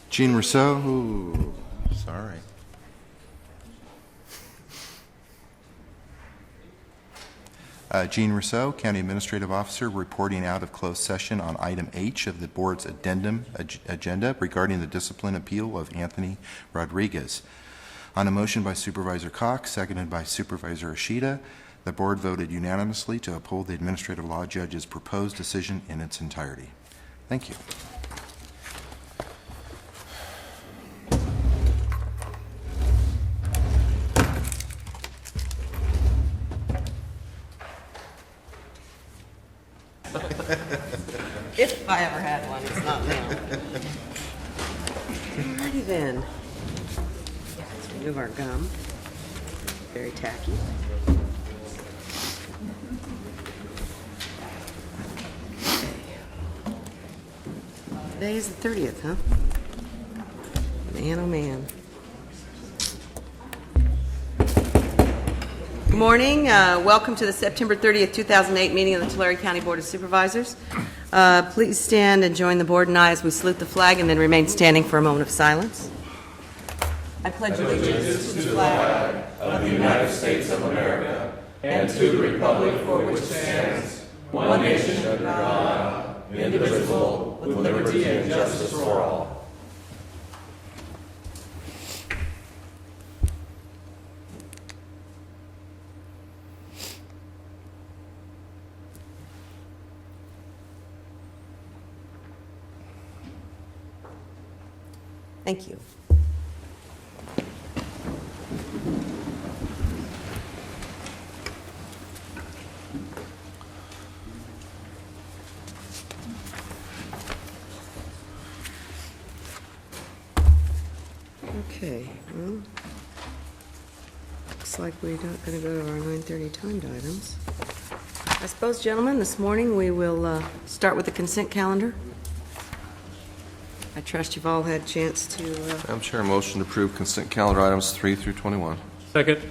Jean Rousseau, ooh, sorry. Jean Rousseau, County Administrative Officer, reporting out of closed session on item H of the board's addendum agenda regarding the discipline appeal of Anthony Rodriguez. On a motion by Supervisor Cox, seconded by Supervisor Ishida, the board voted unanimously to uphold the administrative law judge's proposed decision in its entirety. Thank you. If I ever had one, it's not now. Alrighty then. Let's remove our gum. Very tacky. Today is the 30th, huh? Man, oh man. Good morning. Welcome to the September 30th, 2008 meeting of the Tulare County Board of Supervisors. Please stand and join the board and I as we salute the flag and then remain standing for a moment of silence. I pledge allegiance to the flag of the United States of America and to the republic for which it stands, one nation under God, indivisible, with liberty and justice for all. Thank you. Okay, well, looks like we're not going to go to our 9:30 timed items. I suppose, gentlemen, this morning we will start with the consent calendar. I trust you've all had a chance to... Madam Chair, motion to approve consent calendar items 3 through 21. Second.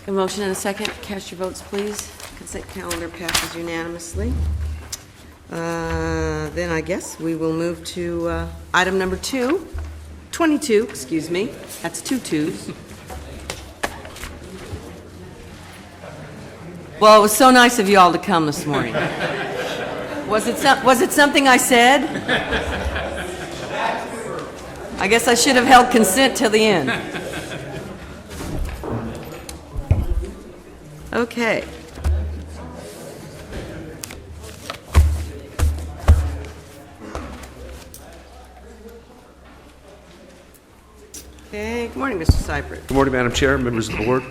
A motion and a second. Cast your votes, please. Consent calendar passes unanimously. Then I guess we will move to item number 22, excuse me. That's 2 twos. Well, it was so nice of you all to come this morning. Was it something I said? I guess I should have held consent till the end. Okay. Okay, good morning, Mr. Seifert. Good morning, Madam Chair, members of the board,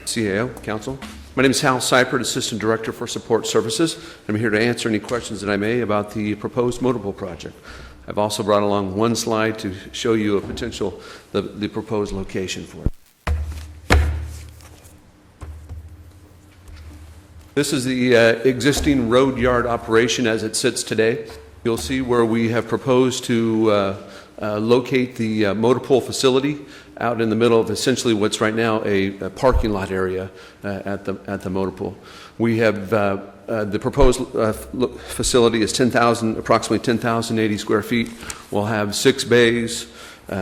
CAO, council. My name is Hal Seifert, Assistant Director for Support Services. I'm here to answer any questions that I may about the proposed motorable project. I've also brought along one slide to show you a potential, the proposed location for it. This is the existing road yard operation as it sits today. You'll see where we have proposed to locate the motor pool facility out in the middle of essentially what's right now a parking lot area at the motor pool. We have the proposed facility is approximately 10,080 square feet. We'll have 6 bays,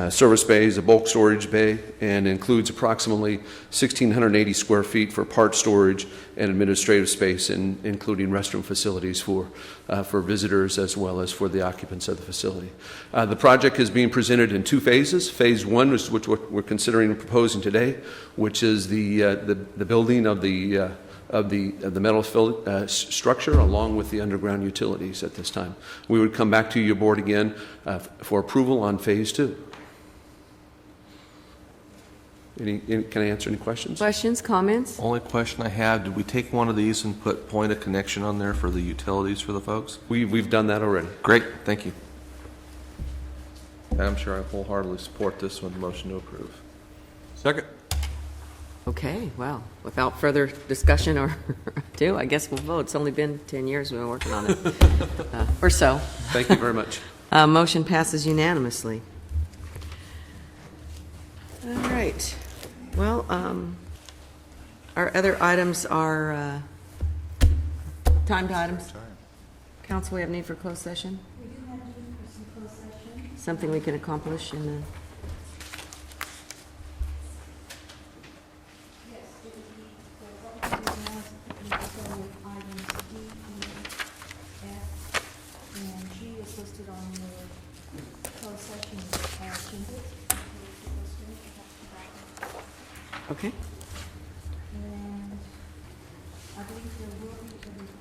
service bays, a bulk storage bay, and includes approximately 1,680 square feet for part storage and administrative space, including restroom facilities for visitors as well as for the occupants of the facility. The project is being presented in 2 phases. Phase 1 is which we're considering and proposing today, which is the building of the metal structure along with the underground utilities at this time. We would come back to your board again for approval on phase 2. Can I answer any questions? Questions, comments? Only question I have, did we take one of these and put point of connection on there for the utilities for the folks? We've done that already. Great, thank you. Madam Chair, I wholeheartedly support this one, motion to approve. Second. Okay, well, without further discussion or ado, I guess we'll vote. It's only been 10 years we've been working on it, or so. Thank you very much. Motion passes unanimously. All right. Well, our other items are timed items. Council, we have need for closed session? We do have need for some closed session. Something we can accomplish in the... Yes, it would be for what we do now is we go with items D, E, F, and G is listed on the closed session agenda. Okay. And I believe there will be a report.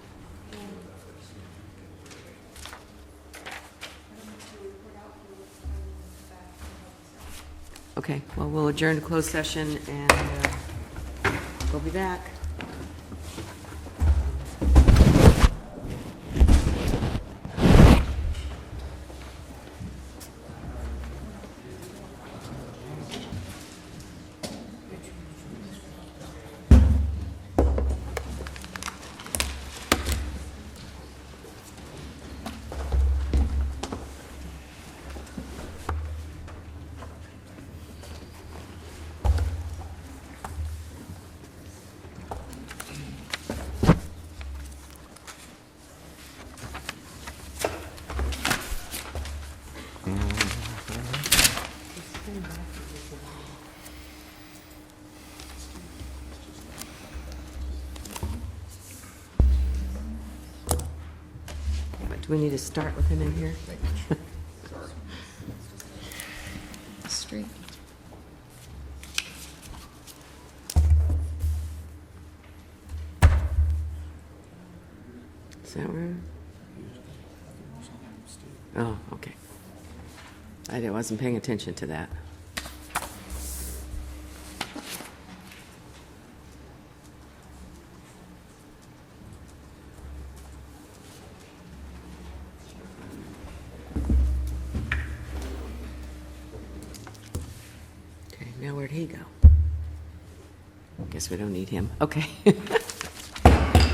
Okay, well, we'll adjourn to closed session, and we'll be back. Do we need to start with him in here? Street. Is that where? Oh, okay. I wasn't paying attention to that. Okay, now where'd he go? Guess we don't need him. Okay.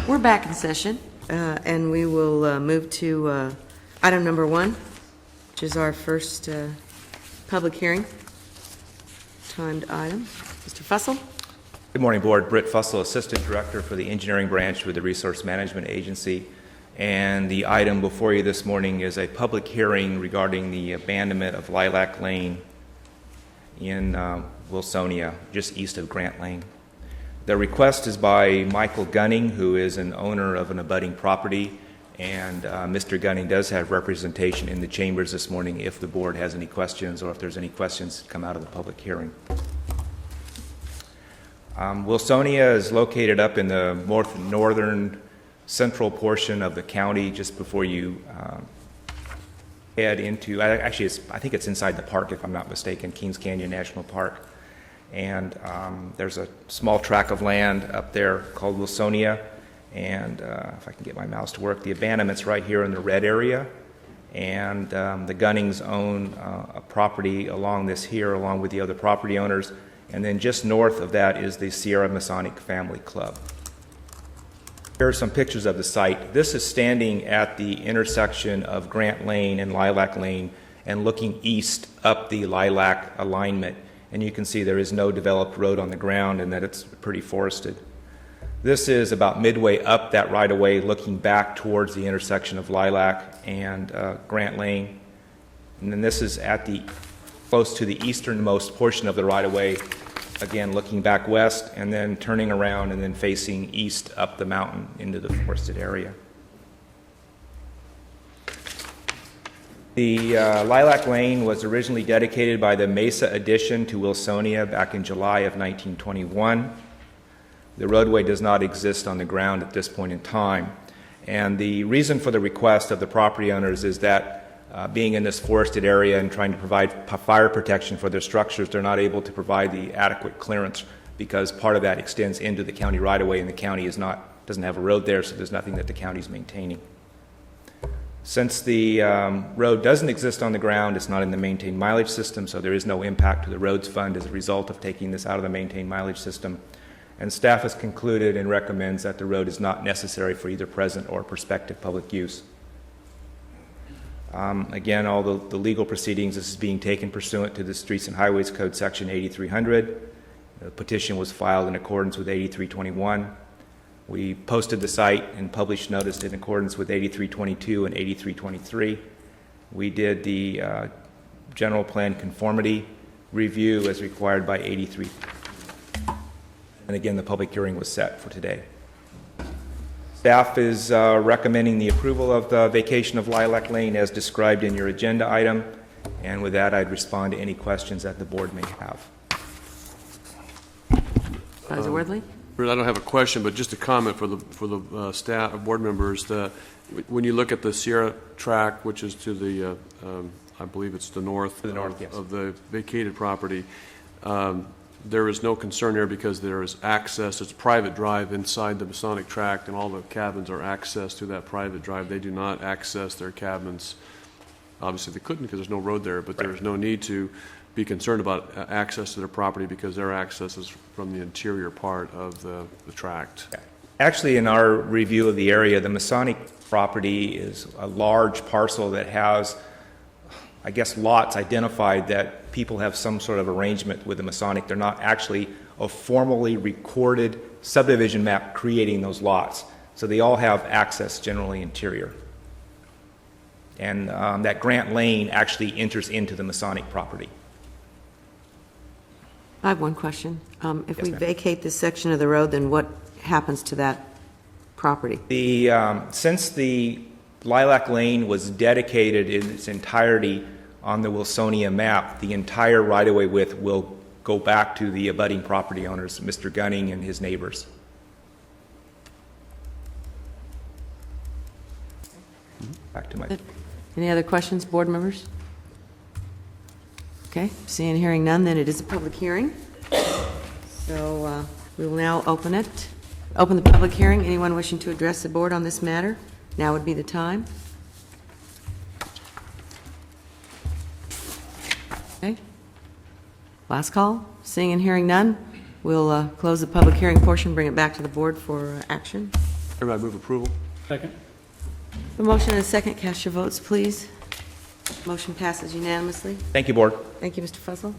We're back in session, and we will move to item number 1, which is our first public hearing. Timed item. Mr. Fussell? Good morning, Board. Britt Fussell, Assistant Director for the Engineering Branch with the Resource Management Agency. And the item before you this morning is a public hearing regarding the abandonment of Lilac Lane in Wilsonia, just east of Grant Lane. The request is by Michael Gunning, who is an owner of an abutting property, and Mr. Gunning does have representation in the chambers this morning if the board has any questions or if there's any questions that come out of the public hearing. Wilsonia is located up in the northern central portion of the county, just before you head into, actually I think it's inside the park if I'm not mistaken, Kings Canyon National Park. And there's a small tract of land up there called Wilsonia, and if I can get my mouse to work, the abandonment's right here in the red area, and the Gunnings own a property along this here along with the other property owners, and then just north of that is the Sierra Masonic Family Club. Here are some pictures of the site. This is standing at the intersection of Grant Lane and Lilac Lane and looking east up the Lilac alignment. And you can see there is no developed road on the ground and that it's pretty forested. This is about midway up that right-of-way looking back towards the intersection of Lilac and Grant Lane. And then this is at the close to the easternmost portion of the right-of-way, again looking back west and then turning around and then facing east up the mountain into the forested area. The Lilac Lane was originally dedicated by the Mesa Addition to Wilsonia back in July of 1921. The roadway does not exist on the ground at this point in time. And the reason for the request of the property owners is that being in this forested area and trying to provide fire protection for their structures, they're not able to provide the adequate clearance because part of that extends into the county right-of-way and the county doesn't have a road there, so there's nothing that the county is maintaining. Since the road doesn't exist on the ground, it's not in the maintained mileage system, so there is no impact to the roads fund as a result of taking this out of the maintained mileage system. And staff has concluded and recommends that the road is not necessary for either present or prospective public use. Again, all the legal proceedings, this is being taken pursuant to the Streets and Highways Code Section 8300. The petition was filed in accordance with 8321. We posted the site and published notice in accordance with 8322 and 8323. We did the general plan conformity review as required by 83. And again, the public hearing was set for today. Staff is recommending the approval of the vacation of Lilac Lane as described in your agenda item. And with that, I'd respond to any questions that the board may have. Supervisor Worthley? I don't have a question, but just a comment for the staff, board members. When you look at the Sierra track, which is to the, I believe it's the north, Yes. of the vacated property, there is no concern there because there is access. It's a private drive inside the Masonic tract, and all the cabins are accessed through that private drive. They do not access their cabins. Obviously, they couldn't because there's no road there, but there's no need to be concerned about access to their property because their access is from the interior part of the tract. Actually, in our review of the area, the Masonic property is a large parcel that has, I guess, lots identified that people have some sort of arrangement with the Masonic. They're not actually a formally recorded subdivision map creating those lots. So they all have access generally interior. And that Grant Lane actually enters into the Masonic property. I have one question. If Yes, we ma'am. vacate this section of the road, then what happens to that property? Since the Lilac Lane was dedicated in its entirety on the Wilsonia map, the entire right-of-way width will go back to the abutting property owners, Mr. Gunning and his neighbors. Back to my... Any other questions, board members? Okay, seeing and hearing none, then it is a public hearing. So we will now open it. Open the public hearing. Anyone wishing to address the board on this matter? Now would be the time. Okay. Last call. Seeing and hearing none, we'll close the public hearing portion, bring it back to the board for action. Everybody move approval. Second. A motion and a second. Cast your votes, please. Motion passes unanimously. Thank you, Board. Thank you, Mr. Fussell.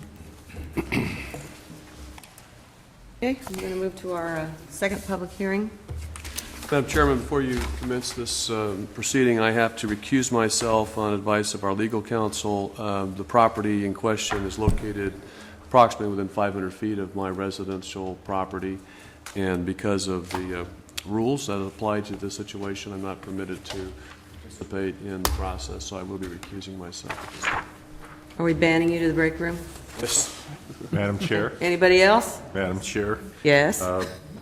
Okay, I'm going to move to our second public hearing. Madam Chairman, before you commence this proceeding, I have to recuse myself on advice of our legal counsel. The property in question is located approximately within 500 feet of my residential property, and because of the rules that apply to this situation, I'm not permitted to participate in the process, so I will be recusing myself. Are we banning you to the break room? Yes. Madam Chair, Anybody else? Madam Chair, Yes?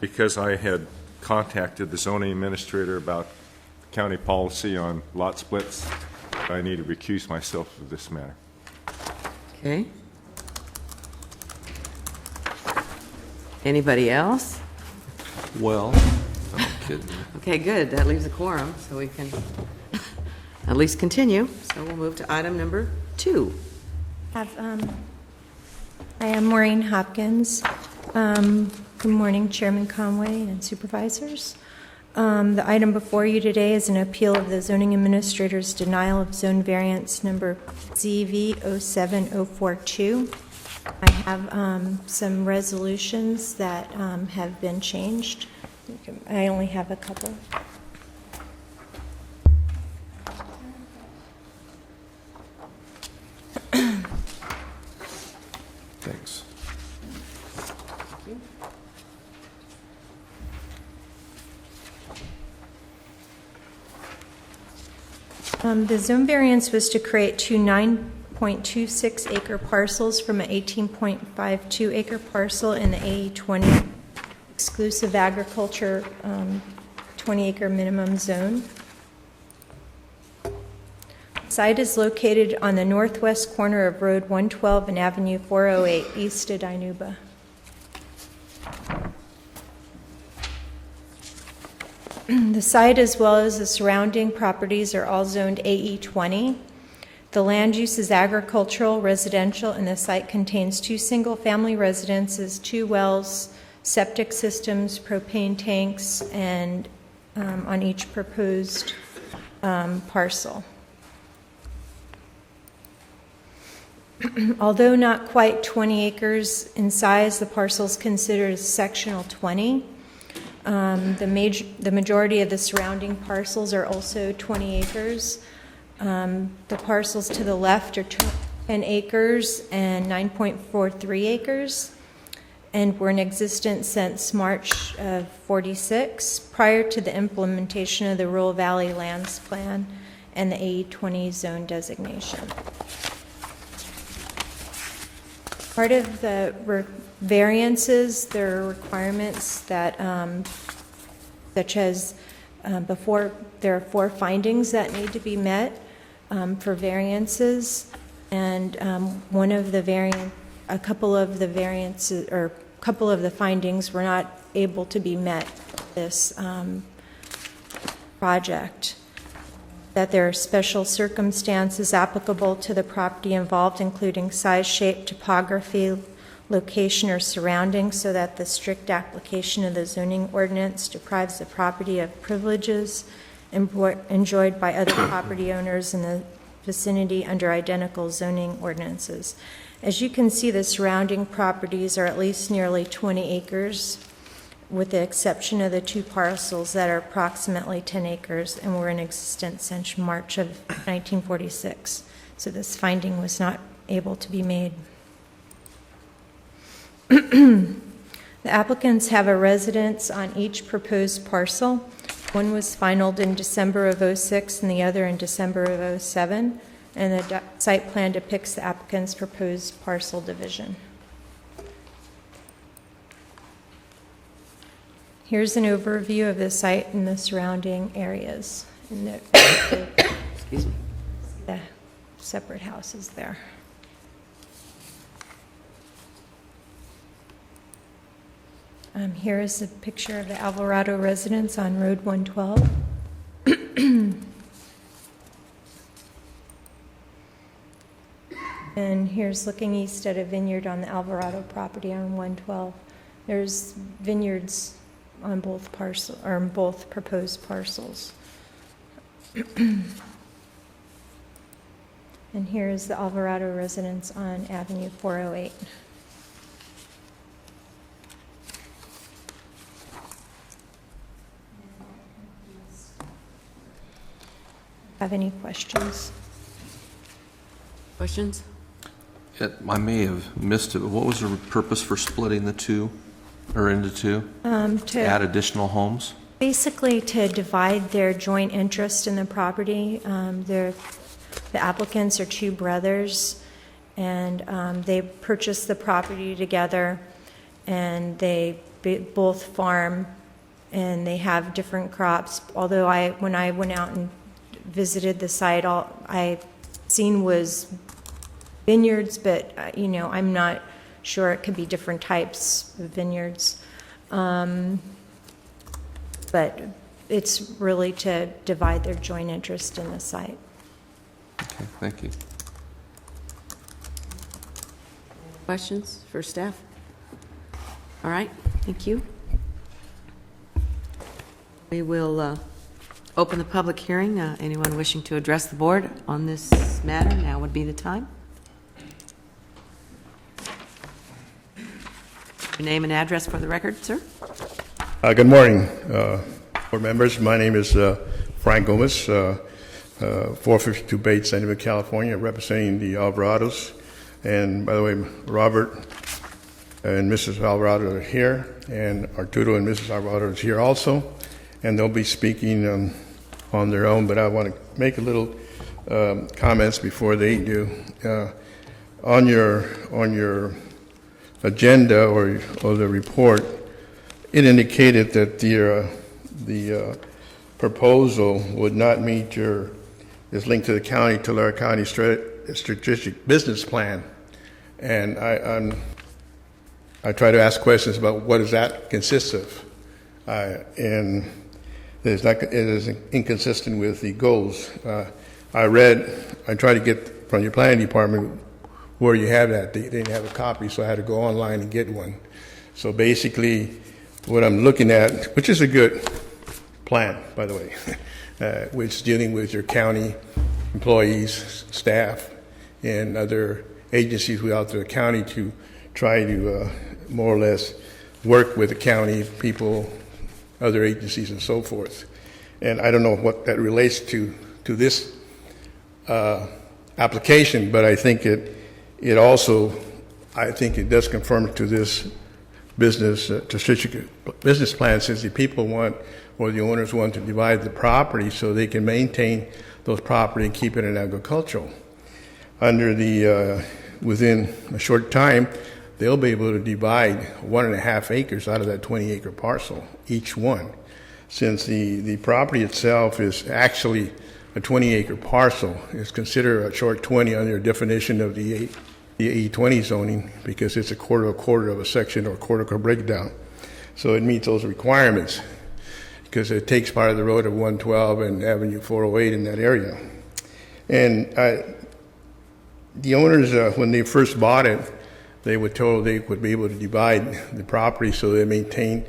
because I had contacted the zoning administrator about county policy on lot splits, I need to recuse myself of this matter. Okay. Anybody else? Well, I'm kidding. Okay, good. That leaves a quorum, so we can at least continue. So we'll move to item number 2. I am Maureen Hopkins. Good morning, Chairman Conway and Supervisors. The item before you today is an appeal of the zoning administrator's denial of zone variance number ZV07042. I have some resolutions that have been changed. I only have a couple. Thanks. The zone variance was to create two 9.26 acre parcels from an 18.52 acre parcel in the AE20 exclusive agriculture 20 acre minimum zone. Site is located on the northwest corner of Road 112 and Avenue 408 east of Dinuba. The site, as well as the surrounding properties, are all zoned AE20. The land use is agricultural, residential, and the site contains 2 single-family residences, 2 wells, septic systems, propane tanks, and on each proposed parcel. Although not quite 20 acres in size, the parcel is considered sectional 20. The majority of the surrounding parcels are also 20 acres. The parcels to the left are 10 acres and 9.43 acres, and were in existence since March of 46, prior to the implementation of the Rural Valley Lands Plan and the AE20 zone designation. Part of the variances, there are requirements that, such as before, there are 4 findings that need to be met for variances, and a couple of the variances, or a couple of the findings were not able to be met this project. That there are special circumstances applicable to the property involved, including size, shape, topography, location, or surroundings, so that the strict application of the zoning ordinance deprives the property of privileges enjoyed by other property owners in the vicinity under identical zoning ordinances. As you can see, the surrounding properties are at least nearly 20 acres, with the exception of the 2 parcels that are approximately 10 acres and were in existence since March of 1946. So this finding was not able to be made. The applicants have a residence on each proposed parcel. One was finalized in December of '06 and the other in December of '07, and the site plan depicts the applicant's proposed parcel division. Here's an overview of the site and the surrounding areas. And Excuse me. the separate houses there. Here is a picture of the Alvarado residence on Road 112. And here's looking east at a vineyard on the Alvarado property on 112. There's vineyards on both both proposed parcels. And here is the Alvarado residence on Avenue 408. Have any questions? Questions? I may have missed it, but what was the purpose for splitting the 2, or into 2? To add additional homes? Basically, to divide their joint interest in the property. The applicants are 2 brothers, and they purchased the property together, and they both farm, and they have different crops. Although when I went out and visited the site, all I seen was vineyards, but I'm not sure. It could be different types of vineyards. But it's really to divide their joint interest in the site. Okay, thank you. Questions for staff? All right, thank you. We will open the public hearing. Anyone wishing to address the board on this matter, now would be the time. Your name and address for the record, sir. Good morning, board members. My name is Frank Gomez, 452 Bates, Sanibel, California, representing the Alvarados. And by the way, Robert and Mrs. Alvarado are here, and Arturo and Mrs. Alvarado is here also, and they'll be speaking on their own, but I want to make a little comments before they do. On your agenda or the report, it indicated that the proposal would not meet is linked to the county, Tulare County strategic business plan. And I try to ask questions about what does that consist of. And it is inconsistent with the goals. I tried to get from your planning department where you have that. They didn't have a copy, so I had to go online and get one. So basically, what I'm looking at, which is a good plan, by the way, which is dealing with your county employees, staff, and other agencies throughout the county to try to more or less work with the county people other agencies and so forth. And I don't know what that relates to this application, but I think it also, I think it does conform to this business plan, since the people want, or the owners want to divide the property so they can maintain those property and keep it in agricultural. Under the, within a short time, they'll be able to divide 1.5 acres out of that 20-acre parcel, each one. Since the property itself is actually a 20-acre parcel, it's considered a short 20 under a definition of the E20 zoning, because it's a quarter of a section or quarter breakdown. So it meets those requirements, because it takes part of the road of 112 and Avenue 408 in that area. And the owners, when they first bought it, they were told they would be able to divide the property so they maintain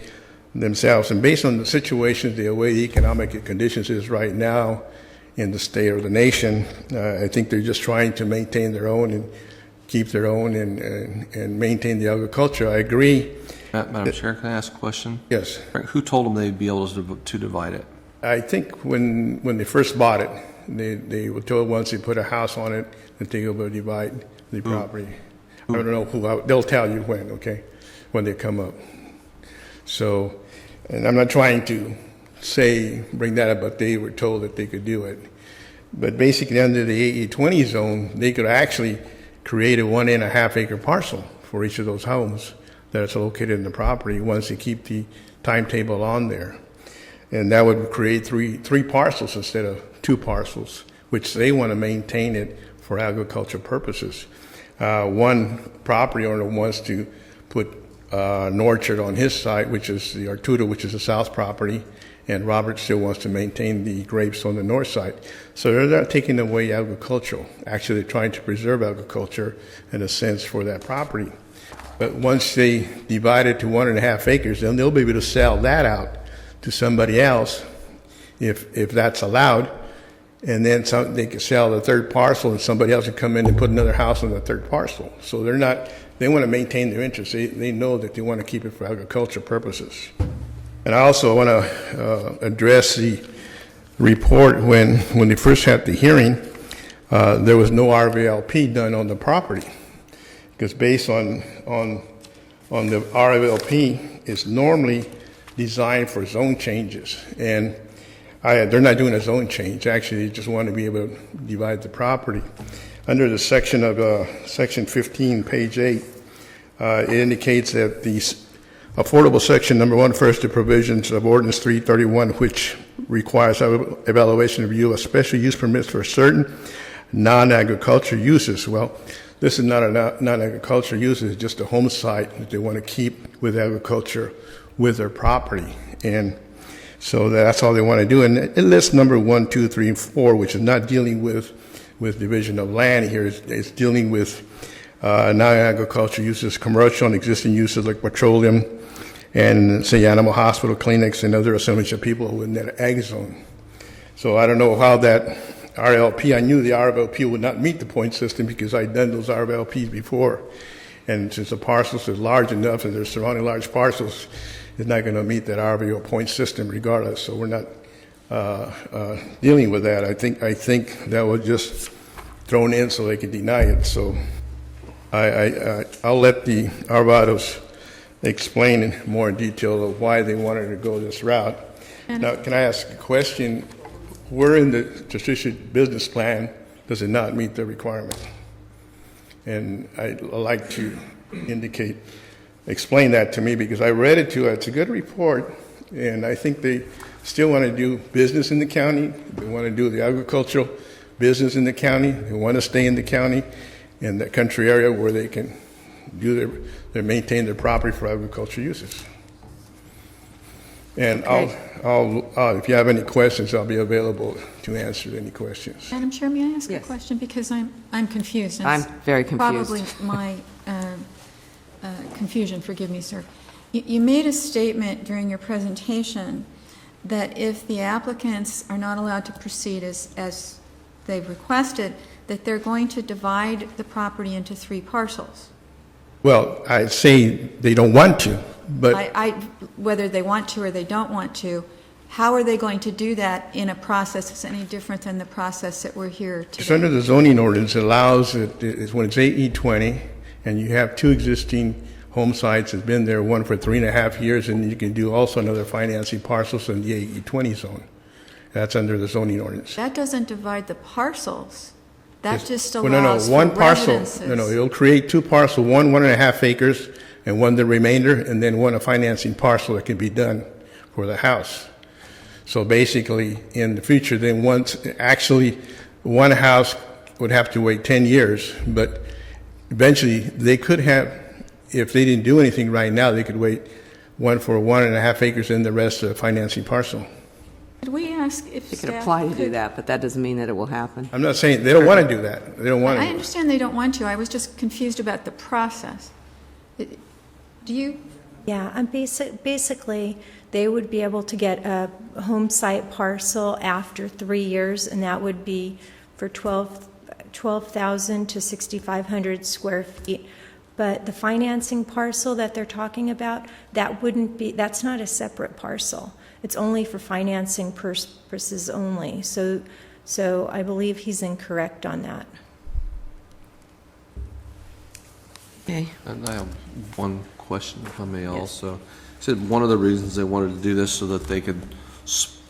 themselves. And based on the situation, the way the economic conditions is right now in the state or the nation, I think they're just trying to maintain their own and keep their own and maintain the agriculture. I agree. Madam Chair, can I ask a question? Yes. Who told them they'd be able to divide it? I think when they first bought it, they were told once they put a house on it that they were able to divide the property. I don't know who, they'll tell you when, okay, when they come up. So, and I'm not trying to bring that up, but they were told that they could do it. But basically under the AE20 zone, they could actually create a 1.5 acre parcel for each of those homes that's located in the property once they keep the timetable on there. And that would create three parcels instead of 2 parcels, which they want to maintain it for agricultural purposes. One property owner wants to put an orchard on his site, which is the Artudo, which is the south property, and Robert still wants to maintain the grapes on the north side. So they're not taking away agricultural. Actually, they're trying to preserve agriculture in a sense for that property. But once they divide it to 1.5 acres, then they'll be able to sell that out to somebody else if that's allowed. And then they can sell the third parcel and somebody else can come in and put another house on the third parcel. So they want to maintain their interests. They know that they want to keep it for agricultural purposes. And I also want to address the report when they first had the hearing, there was no RVLP done on the property. Because based on the RVLP, it's normally designed for zone changes. And they're not doing a zone change. Actually, they just want to be able to divide the property. Under the section of Section 15, page 8, it indicates that the affordable section number 1 refers to provisions of Ordinance 331, which requires evaluation review of special use permits for certain non-agriculture uses. Well, this is not a non-agriculture use. It's just a home site that they want to keep with agriculture with their property. And so that's all they want to do. And it lists number 1, 2, 3, and 4, which is not dealing with division of land here. It's dealing with non-agriculture uses, commercial and existing uses like petroleum and, say, animal hospital, clinics, and other assemblage of people within that ag zone. So I don't know how that RLP, I knew the RLP would not meet the point system because I'd done those RLPs before. And since the parcels are large enough and they're surrounding large parcels, it's not going to meet that RVO point system regardless. So we're not dealing with that. I think that was just thrown in so they could deny it. So I'll let the Arvados explain in more detail of why they wanted to go this route. Now, can I ask a question? Where in the strategic business plan does it not meet the requirement? And I'd like to explain that to me because I read it too. It's a good report, and I think they still want to do business in the county. They want to do the agricultural business in the county. They want to stay in the county in the country area where they can do maintain their property for agricultural uses. And okay. I'll if you have any questions, I'll be available to answer any questions. Madam Chair, may I ask Yes. a question? Because I'm confused. I'm very confused. Probably my confusion, forgive me, sir. You made a statement during your presentation that if the applicants are not allowed to proceed as they've requested, that they're going to divide the property into 3 parcels. Well, I say they don't want to. But whether they want to or they don't want to, how are they going to do that in a process that's any different than the process that we're here it's today? under the zoning ordinance, it allows it, it's when it's AE20, and you have two existing home sites that's been there, one for 3.5 years, and you can do also another financing parcels in the AE20 zone. That's under the zoning ordinance. That doesn't divide the parcels. That just Well, allows for one parcel. residences. No, it'll create two parcels, 1.5 acres, and one the remainder, and then one a financing parcel that can be done for the house. So basically, in the future, then one house would have to wait 10 years, but eventually they could have, if they didn't do anything right now, they could wait one for 1.5 acres and the rest a financing parcel. Could we ask if They staff could apply to do could- that, but that doesn't mean that it will happen. I'm not saying, they don't want to do that. They don't want I to. understand they don't want to. I was just confused about the process. Do you? Yeah, and basically, they would be able to get a home site parcel after 3 years, and that would be for 12,000 to 6,500 square feet. But the financing parcel that they're talking about, that's not a separate parcel. It's only for financing purposes only. So I believe he's incorrect on that. Okay. And I have one question, if I may also. You said one of the reasons they wanted to do this so that they could,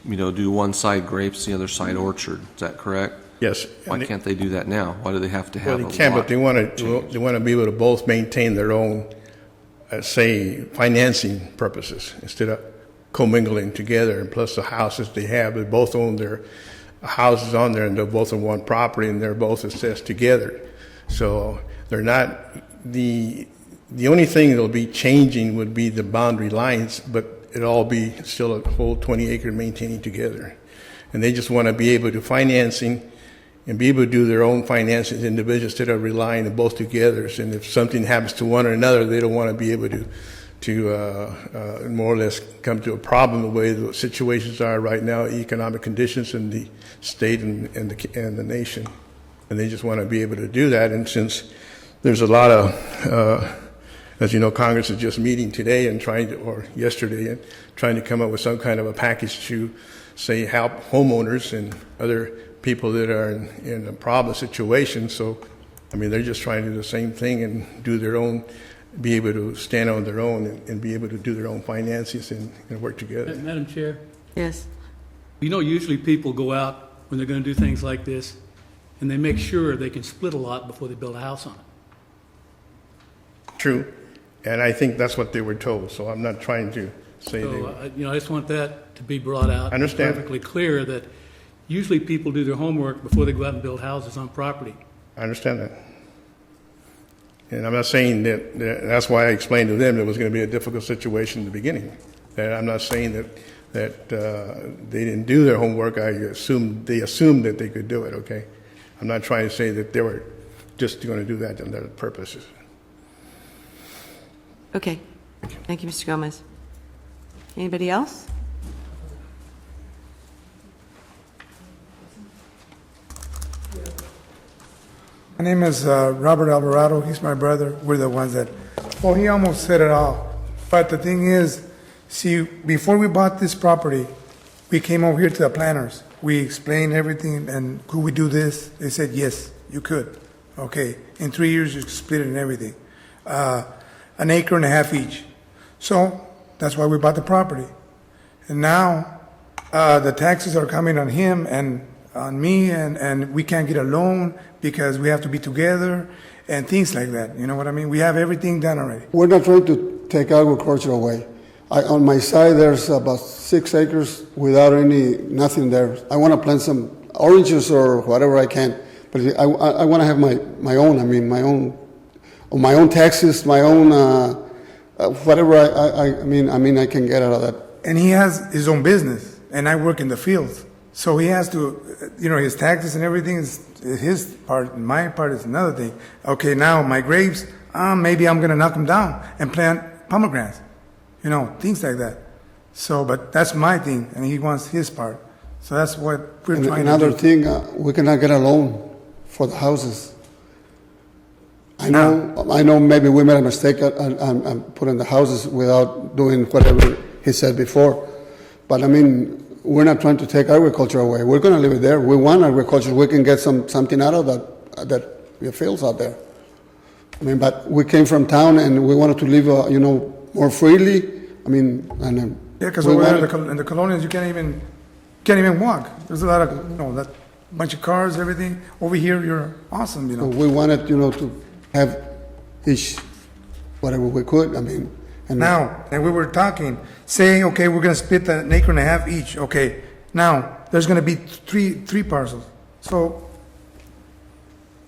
do one side grapes, the other side orchard. Is that correct? Yes. Why can't they do that now? Why do they have to have Well, a they can, but lot they want change? to be able to both maintain their own, say, financing purposes instead of commingling together. And plus the houses they have, they both own their houses on there, and they're both on one property, and they're both assessed together. So they're not, the only thing that'll be changing would be the boundary lines, but it'll all be still a whole 20 acre maintaining together. And they just want to be able to financing and be able to do their own finances individually instead of relying on both together. And if something happens to one or another, they don't want to be able to more or less come to a problem the way the situations are right now, economic conditions in the state and the nation. And they just want to be able to do that. And since there's a lot of, as you know, Congress is just meeting today and yesterday, and trying to come up with some kind of a package to, say, help homeowners and other people that are in a problem situation. So, I mean, they're just trying to do the same thing and do their own, be able to stand on their own and be able to do their own finances and work together. Madam Chair, Yes. usually people go out when they're going to do things like this, and they make sure they can split a lot before they build a house on it. True. And I think that's what they were told. So I'm not trying to say So, I just want that to be brought out. I understand. Perfectly clear that usually people do their homework before they go out and build houses on property. I understand that. And I'm not saying that's why I explained to them it was going to be a difficult situation in the beginning. And I'm not saying that they didn't do their homework. They assumed that they could do it, okay? I'm not trying to say that they were just going to do that on their purposes. Okay. Thank you, Mr. Gomez. Anybody else? My name is Robert Alvarado. He's my brother. We're the ones that, well, he almost said it all. But the thing is, see, before we bought this property, we came over here to the planners. We explained everything, and could we do this? They said, yes, you could. Okay, in 3 years, you split it and everything. 1.5 acres each. So that's why we bought the property. And now the taxes are coming on him and on me, and we can't get a loan because we have to be together and things like that. You know what I mean? We have everything done already. We're not trying to take agriculture away. On my side, there's about 6 acres without nothing there. I want to plant some oranges or whatever I can, but I want to have my own. I mean, my own taxes, my own whatever. I mean, I can get out of that. And he has his own business, and I work in the fields. So he has to, his taxes and everything is his part. My part is another thing. Okay, now my grapes, maybe I'm going to knock them down and plant pomegranates. Things like that. So, but that's my thing, and he wants his part. So that's what we're trying to do. Another thing, we cannot get a loan for the houses. I know maybe we made a mistake and putting the houses without doing whatever he said before. But I mean, we're not trying to take agriculture away. We're going to leave it there. We want agriculture. We can get something out of that fields out there. I mean, but we came from town and we wanted to live, more freely. I mean, and Yeah, because over there in the colonials, you can't even walk. There's a lot of, that bunch of cars, everything. Over here, you're awesome, we wanted, to have each whatever we could. I mean, and Now, and we were talking, saying, okay, we're going to split an acre and a half each. Okay, now there's going to be three parcels. So,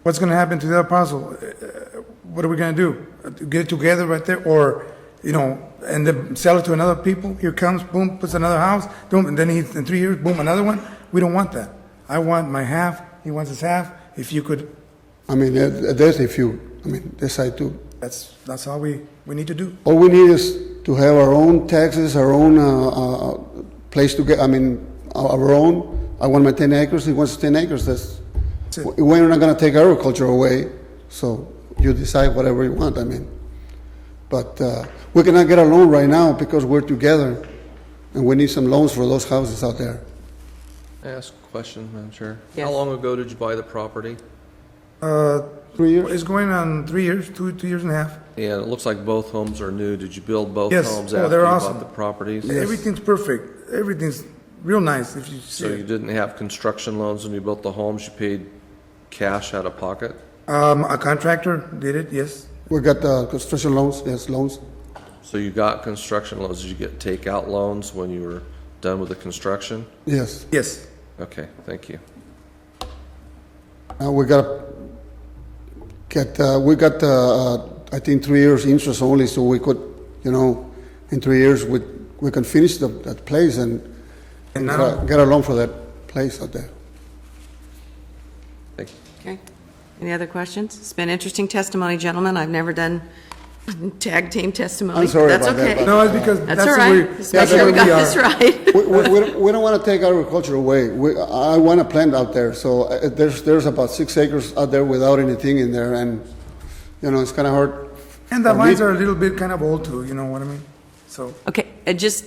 what's going to happen to the other parcel? What are we going to do? Get it together right there, or and then sell it to another people? Here comes, boom, puts another house, boom, and then in 3 years, boom, another one. We don't want that. I want my half. He wants his half. If you could. I mean, that's if you. I mean, decide to. That's all we need to do. All we need is to have our own taxes, our own place to get. I mean, our own. I want my 10 acres. He wants 10 acres. That's it. We're not going to take agriculture away. So you decide whatever you want. I mean, but we cannot get a loan right now because we're together, and we need some loans for those houses out there. I ask a question, Madam Chair? Yes. How long ago did you buy the property? 3 years. It's going on 3 years, two years and a half. And it looks like both homes are new. Did you build both Yes. homes Oh, after they're you awesome. bought the properties? Everything's perfect. Everything's real nice if you see So you it. didn't have construction loans when you built the homes? You paid cash out of pocket? A contractor did it, yes. We got construction loans. Yes, loans. So you got construction loans. Did you get takeout loans when you were done with the construction? Yes. Yes. Okay, thank you. We got I think 3 years interest only, so we could, in 3 years we can finish that place and now- get a loan for that place out there. Thank you. Okay. Any other questions? It's been interesting testimony, gentlemen. I've never done tag team testimony. I'm sorry That's about that, okay. but- No, it's because That's that's all the right. way. Just make sure we got this right. We don't want to take agriculture away. I want a plant out there, so there's about 6 acres out there without anything in there, and it's kind of hard. And the for me. vines are a little bit kind of old too, you know what I mean? So, Okay, just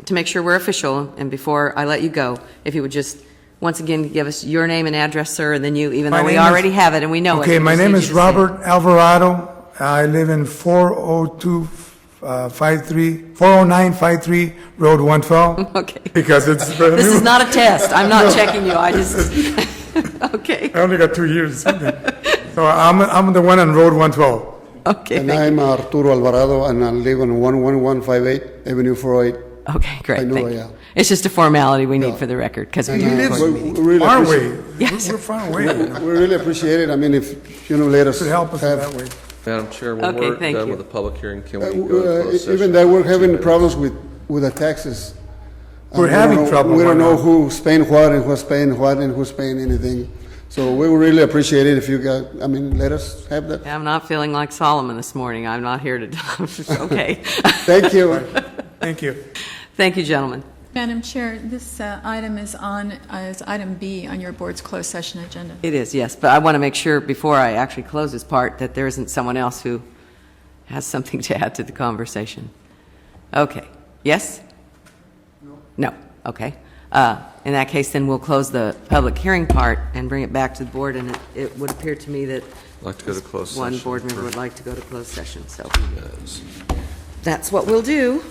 to make sure we're official, and before I let you go, if you would just, once again, give us your name and address, sir, and then you, even My though we name is- already have it and we know it. okay, we my just name need is you to say it. Robert Alvarado. I live in 40953 Road 112. Okay. Because it's brand This new. is not a test. I'm not checking you. I just, okay, I only got 2 years. So I'm the one on Road 112. okay, And thank you. I'm Arturo Alvarado, and I live on 11158 Avenue 408. Okay, I great, know, thank you. yeah. it's just a formality we need for the record, because we And, do He record lives meetings. we really far appreciate- away. Yes. We're far away. You know. We really appreciate it. I mean, if let us Could help us have. that way. Madam Chair, when Okay, we're thank done you. with the public hearing, can we go to closed session? Even that we're for 2 having minutes? problems with the taxes. We're We don't having know- trouble We don't right know now. who's paying what and who's paying what and who's paying anything. So we would really appreciate it if you let us have that. I'm not feeling like Solomon this morning. I'm not here to, okay. Thank you. Thank you. Thank you, gentlemen. Madam Chair, this item is item B on your board's closed session agenda. It is, yes, but I want to make sure before I actually close this part that there isn't someone else who has something to add to the conversation. Okay, yes? No, okay. In that case, then we'll close the public hearing part and bring it back to the board, and it would appear to me that I'd like to go to closed one session. board member for would like to go to closed session, so 2 minutes. that's what we'll do.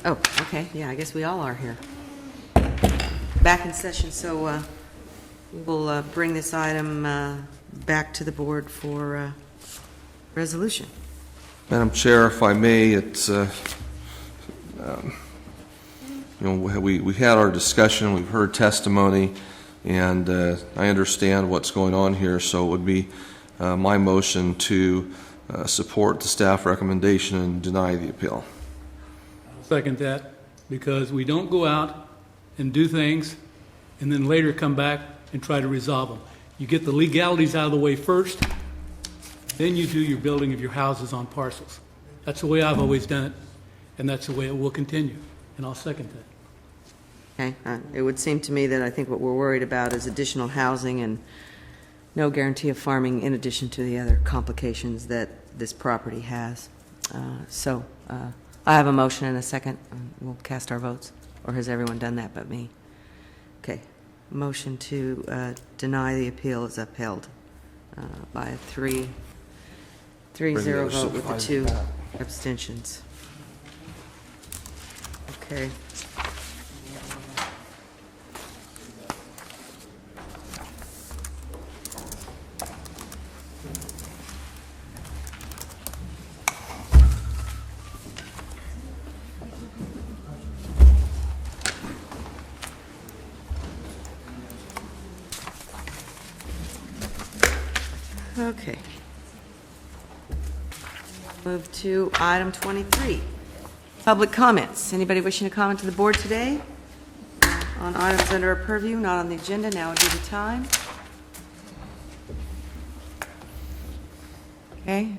Oh, okay, yeah, I guess we all are here. Back in session, so we'll bring this item back to the board for resolution. Madam Chair, if I may, we had our discussion, we've heard testimony, and I understand what's going on here, so it would be my motion to support the staff recommendation and deny the appeal. I'll second that, because we don't go out and do things and then later come back and try to resolve them. You get the legalities out of the way first, then you do your building of your houses on parcels. That's the way I've always done it, and that's the way it will continue, and I'll second that. Okay, it would seem to me that I think what we're worried about is additional housing and no guarantee of farming in addition to the other complications that this property has. So I have a motion and a second. We'll cast our votes. Or has everyone done that but me? Okay. Motion to deny the appeal is upheld by a 3-0 vote with the 2 abstentions. Okay. Okay. Move to item 23. Public comments. Anybody wishing to comment to the board today on items under our purview, not on the agenda? Now would be the time. Okay.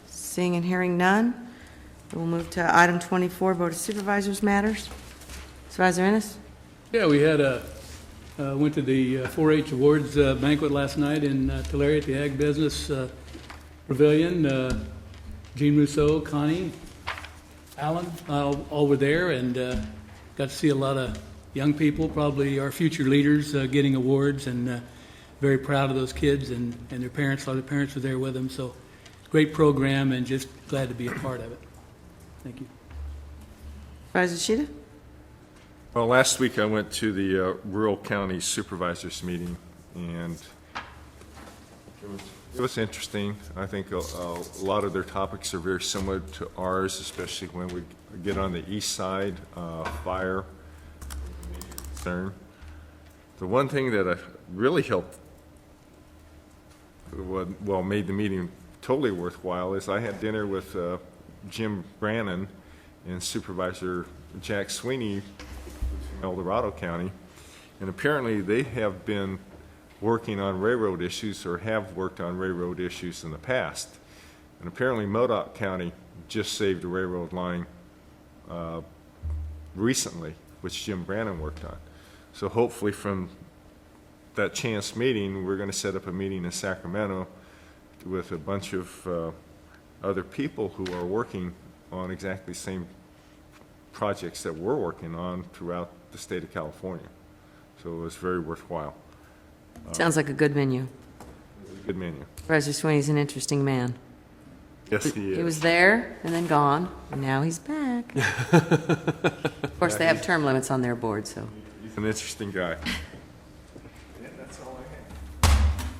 Seeing and hearing none, we'll move to item 24, Board of Supervisors matters. Supervisor Ennis? Yeah, we had went to the 4-H Awards banquet last night in Tulare at the Ag Business Pavilion. Gene Rousseau, Connie, Alan, all were there, and got to see a lot of young people, probably our future leaders, getting awards, and very proud of those kids and their parents. A lot of parents were there with them, so great program, and just glad to be a part of it. Thank you. Supervisor Sheeta? Well, last week I went to the Rural County Supervisors meeting, and it was interesting. I think a lot of their topics are very similar to ours, especially when we get on the east side, fire concern. The one thing that really helped, well, made the meeting totally worthwhile is I had dinner with Jim Brannon and Supervisor Jack Sweeney from El Dorado County, and apparently they have been working on railroad issues or have worked on railroad issues in the past. And apparently Modoc County just saved a railroad line recently, which Jim Brannon worked on. So hopefully from that chance meeting, we're going to set up a meeting in Sacramento with a bunch of other people who are working on exactly the same projects that we're working on throughout the state of California. So it was very worthwhile. Sounds like a good menu. Good menu. Supervisor Sweeney's an interesting man. Yes, he is. He was there and then gone, and now he's back. Of course, they have term limits on their board, so. He's an interesting guy.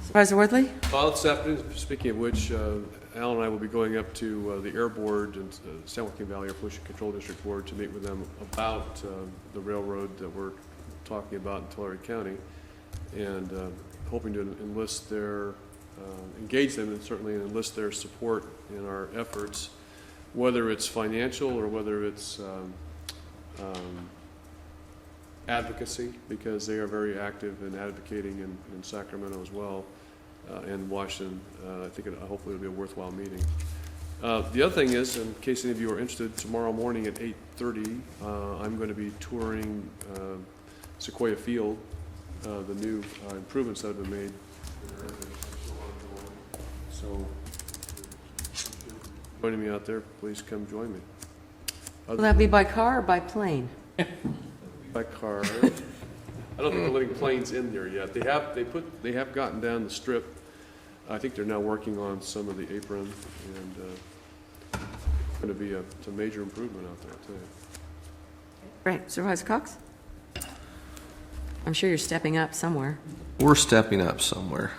Supervisor Worthley? Well, this afternoon, speaking of which, Alan and I will be going up to the Air Board and San Joaquin Valley Air Pollution Control District Board to meet with them about the railroad that we're talking about in Tulare County, and hoping to enlist their, engage them and certainly enlist their support in our efforts, whether it's financial or whether it's advocacy, because they are very active in advocating in Sacramento as well, and Washington. I think hopefully it'll be a worthwhile meeting. The other thing is, in case any of you are interested, tomorrow morning at 8:30, I'm going to be touring Sequoia Field, the new improvements that have been made. So, joining me out there, please come join me. Will that be by car or by plane? By car. I don't think they're letting planes in there yet. They have gotten down the strip. I think they're now working on some of the apron, and it's going to be it's a major improvement out there too. Great. Supervisor Cox? I'm sure you're stepping up somewhere. We're stepping up somewhere.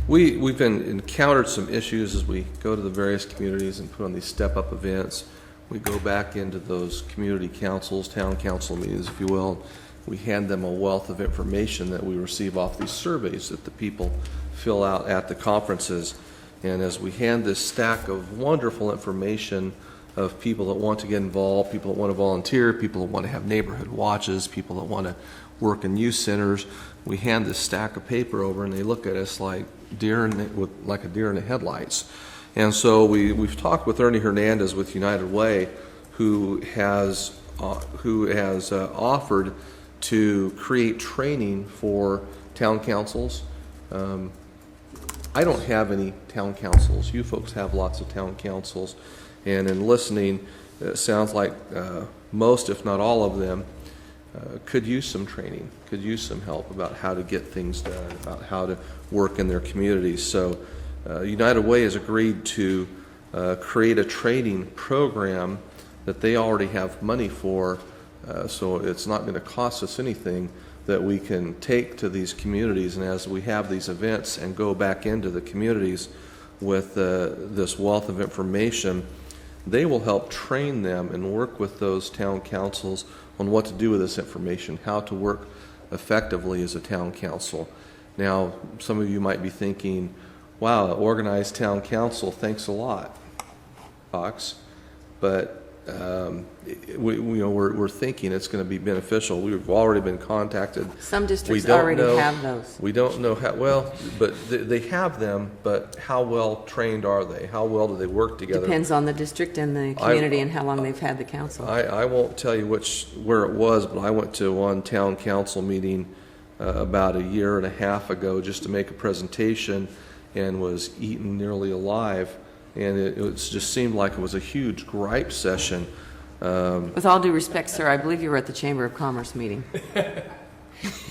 We've encountered some issues as we go to the various communities and put on these step-up events we go back into those community councils, town council meetings, if you will. We hand them a wealth of information that we receive off these surveys that the people fill out at the conferences. And as we hand this stack of wonderful information of people that want to get involved, people that want to volunteer, people that want to have neighborhood watches, people that want to work in youth centers, we hand this stack of paper over and they look at us like a deer in the headlights. And so we've talked with Ernie Hernandez with United Way, who has offered to create training for town councils. I don't have any town councils. You folks have lots of town councils. And in listening, it sounds like most, if not all of them, could use some training, could use some help about how to get things done, about how to work in their communities. So United Way has agreed to create a training program that they already have money for, so it's not going to cost us anything, that we can take to these communities. And as we have these events and go back into the communities with this wealth of information, they will help train them and work with those town councils on what to do with this information, how to work effectively as a town council. Now, some of you might be thinking, wow, organized town council, thanks a lot, Fox. But we're thinking it's going to be beneficial. We've already been contacted. Some districts already have those. We don't know how well, but they have them. But how well trained are they? How well do they work together? Depends on the district and the community and how long they've had the council. I won't tell you where it was, but I went to one town council meeting about a year and a half ago just to make a presentation, and was eaten nearly alive. And it just seemed like it was a huge gripe session. With all due respect, sir, I believe you were at the Chamber of Commerce meeting.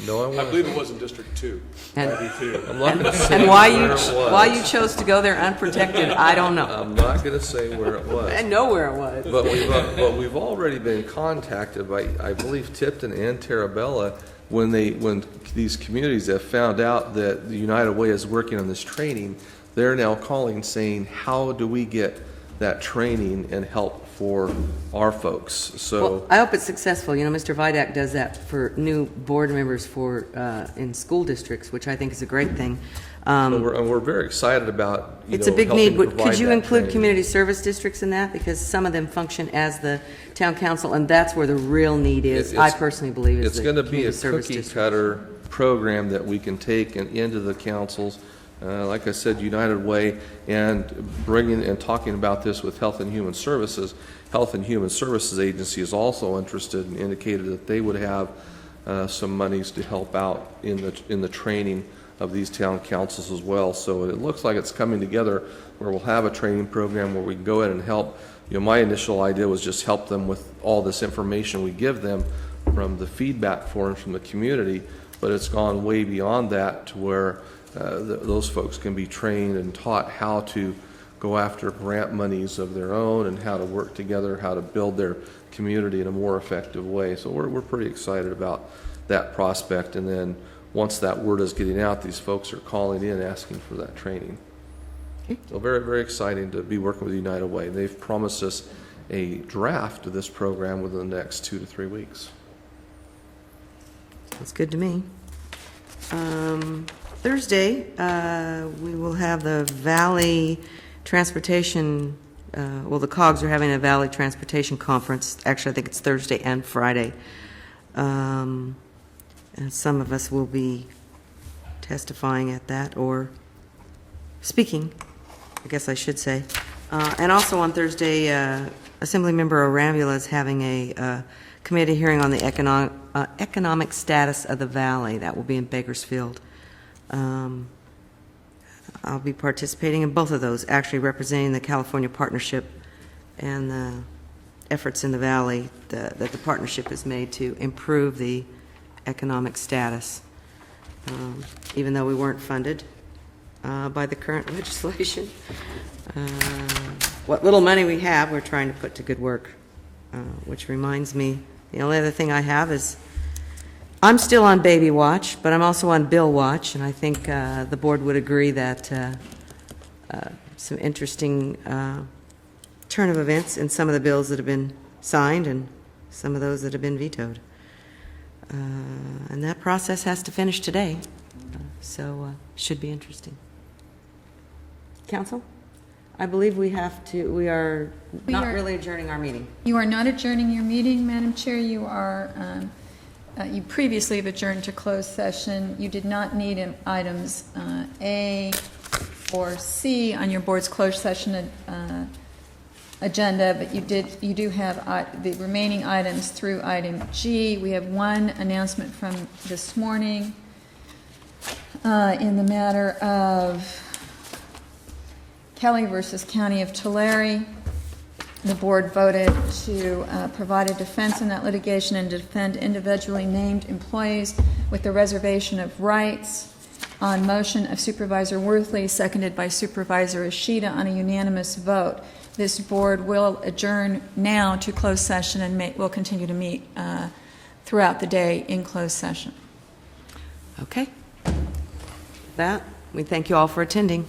No, I wasn't. I believe it was in District 2. And, I'm not gonna say and why where it was. why you chose to go there unprotected, I don't know. I'm not going to say where it was. I know where it was. But we've already been contacted by, I believe, Tipton and Terabella, when these communities have found out that the United Way is working on this training. They're now calling saying, how do we get that training and help for our folks? So Well, I hope it's successful. You know, Mr. Vidak does that for new board members in school districts, which I think is a great thing. we're very excited about, It's a big helping need. Could provide you that include training. community service districts in that? Because some of them function as the town council, and that's where the real need is, I personally believe, is It's the going to be a community service districts. cookie-cutter program that we can take into the councils. Like I said, United Way, and bringing and talking about this with Health and Human Services. Health and Human Services Agency is also interested and indicated that they would have some monies to help out in the training of these town councils as well. So it looks like it's coming together where we'll have a training program where we can go ahead and help. My initial idea was just help them with all this information we give them from the feedback forms from the community, but it's gone way beyond that to where those folks can be trained and taught how to go after grant monies of their own and how to work together, how to build their community in a more effective way. So we're pretty excited about that prospect. And then once that word is getting out, these folks are calling in asking for that training. Okay. So very, very exciting to be working with United Way. They've promised us a draft of this program within the next 2 to 3 weeks. That's good to me. Thursday, we will have the Valley Transportation, the COGS are having a Valley Transportation Conference. Actually, I think it's Thursday and Friday. And some of us will be testifying at that, or speaking, I guess I should say. And also on Thursday, Assemblymember Arambula is having a committee hearing on the economic status of the Valley. That will be in Bakersfield. I'll be participating in both of those, actually representing the California Partnership and the efforts in the Valley that the partnership has made to improve the economic status. Even though we weren't funded by the current legislation, what little money we have, we're trying to put to good work, which reminds me, the only other thing I have is I'm still on baby watch, but I'm also on bill watch, and I think the board would agree that some interesting turn of events in some of the bills that have been signed and some of those that have been vetoed. And that process has to finish today, so should be interesting. Council? I believe we are not really adjourning our meeting. You are not adjourning your meeting, Madam Chair. You are, you previously have adjourned to closed session. You did not need items A or C on your board's closed session agenda, but you do have the remaining items through item G. We have one announcement from this morning in the matter of Kelly versus County of Tulare. The board voted to provide a defense in that litigation and defend individually named employees with the reservation of rights on motion of Supervisor Worthley, seconded by Supervisor Ishida on a unanimous vote. This board will adjourn now to closed session and will continue to meet throughout the day in closed session. Okay. With that, we thank you all for attending.